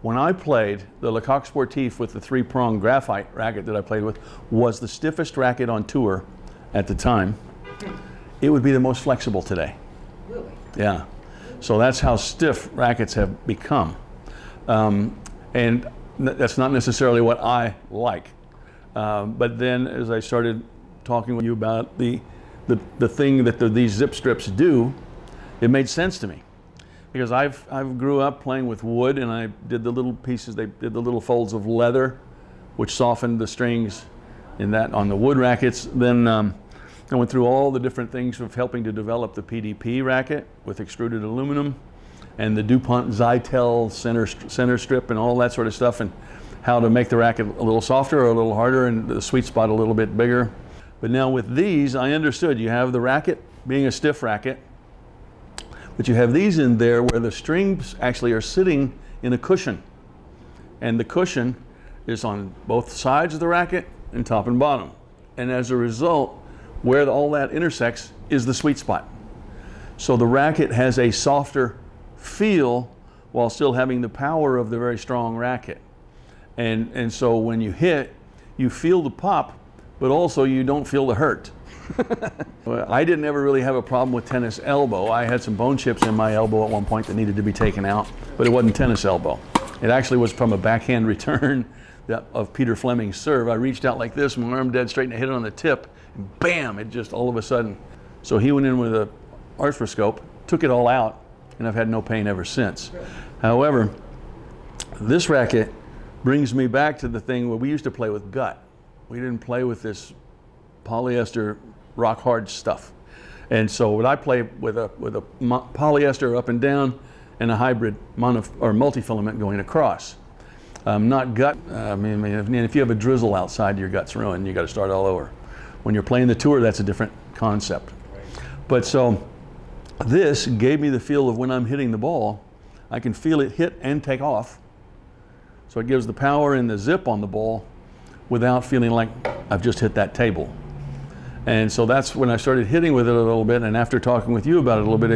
When I played, the Lecoq Sportif with the 3-prong graphite racket that I played with was the stiffest racket on tour at the time. It would be the most flexible today. Really? Yeah. So that's how stiff rackets have become. And that's not necessarily what I like. But then as I started talking with you about the thing that these zip strips do, it made sense to me. Because I've grew up playing with wood, and I did the little pieces, they did the little folds of leather, which softened the strings in that on the wood rackets. Then I went through all the different things of helping to develop the PDP racket with extruded aluminum, and the DuPont Zytel center strip and all that sort of stuff, and how to make the racket a little softer or a little harder and the sweet spot a little bit bigger. But now with these, I understood you have the racket being a stiff racket, but you have these in there where the strings actually are sitting in a cushion. And the cushion is on both sides of the racket and top and bottom. And as a result, where all that intersects is the sweet spot. So the racket has a softer feel while still having the power of the very strong racket. And so when you hit, you feel the pop, but also you don't feel the hurt. I didn't ever really have a problem with tennis elbow. I had some bone chips in my elbow at one point that needed to be taken out, but it wasn't tennis elbow. It actually was from a backhand return of Peter Fleming's serve. I reached out like this, my arm dead straight, and I hit it on the tip, and bam, it just all of a sudden. So he went in with an arthroscope, took it all out, and I've had no pain ever since. However, this racket brings me back to the thing where we used to play with gut. We didn't play with this polyester rock hard stuff. And so what I play with a polyester up and down and a hybrid multi-filament going across. Not gut. I mean, if you have a drizzle outside, your gut's ruined. You got to start all over. When you're playing the tour, that's a different concept. Right. But so this gave me the feel of when I'm hitting the ball, I can feel it hit and take off. So it gives the power and the zip on the ball without feeling like I've just hit that table. And so that's when I started hitting with it a little bit, and after talking with you about it a little bit,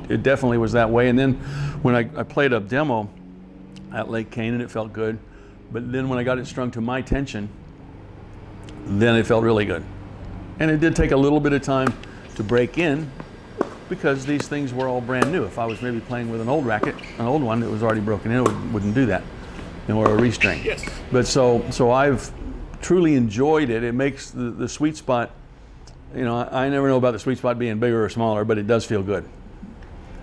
it definitely was that way. And then when I played a demo at Lake Canaan, it felt good. But then when I got it strung to my tension, then it felt really good. And it did take a little bit of time to break in, because these things were all brand new. If I was maybe playing with an old racket, an old one that was already broken in, it wouldn't do that, or a restring. Yes. But so I've truly enjoyed it. It makes the sweet spot, I never know about the sweet spot being bigger or smaller, but it does feel good.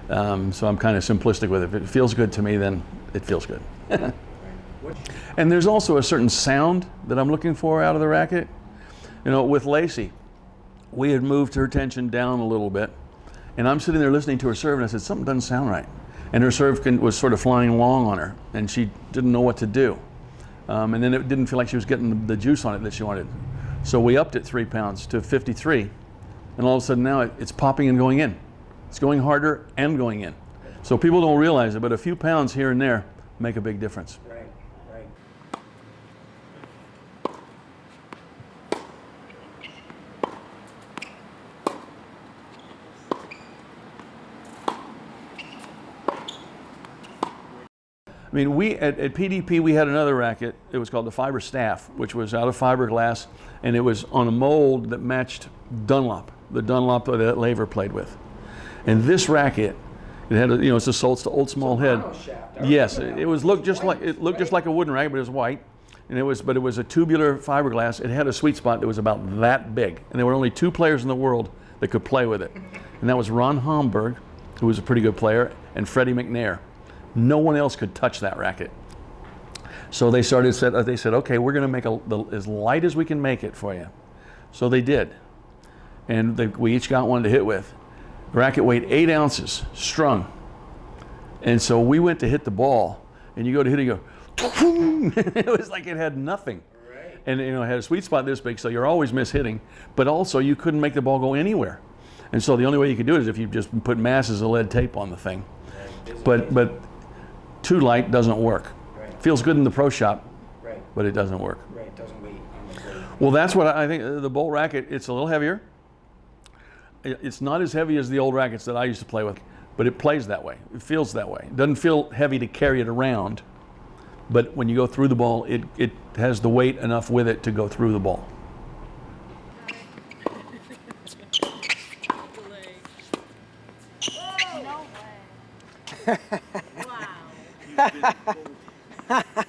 So I'm kind of simplistic with it. If it feels good to me, then it feels good. And there's also a certain sound that I'm looking for out of the racket. With Lacey, we had moved her tension down a little bit, and I'm sitting there listening to her serve, and I said, something doesn't sound right. And her serve was sort of flying along on her, and she didn't know what to do. And then it didn't feel like she was getting the juice on it that she wanted. So we upped it 3 pounds to 53, and all of a sudden now it's popping and going in. It's going harder and going in. So people don't realize it, but a few pounds here and there make a big difference. Right, right. I mean, we at PDP, we had another racket. It was called the Fiber Staff, which was out of fiberglass, and it was on a mold that matched Dunlop, the Dunlop that Laver played with. And this racket, it had it's a old small head. Yes, it looked just like a wooden racket, but it was white, and it was a tubular fiberglass. It had a sweet spot that was about that big, and there were only 2 players in the world that could play with it, and that was Ron Homburg, who was a pretty good player, and Freddie McNair. No one else could touch that racket. So they said, okay, we're going to make as light as we can make it for you. So they did. And we each got one to hit with. The racket weighed 8 ounces, strung. And so we went to hit the ball, and you go to hit it, you go, it was like it had nothing. Right. And it had a sweet spot this big, so you're always mishitting, but also you couldn't make the ball go anywhere. And so the only way you could do it is if you just put masses of lead tape on the thing. Right. But too light doesn't work. Right. Feels good in the pro shop, right, but it doesn't work. Right, it doesn't weigh on the blade. Well, that's what I think. The Bolt racket, it's a little heavier. It's not as heavy as the old rackets that I used to play with, but it plays that way. It feels that way. It doesn't feel heavy to carry it around, but when you go through the ball, it has the weight enough with it to go through the ball. No way. Wow.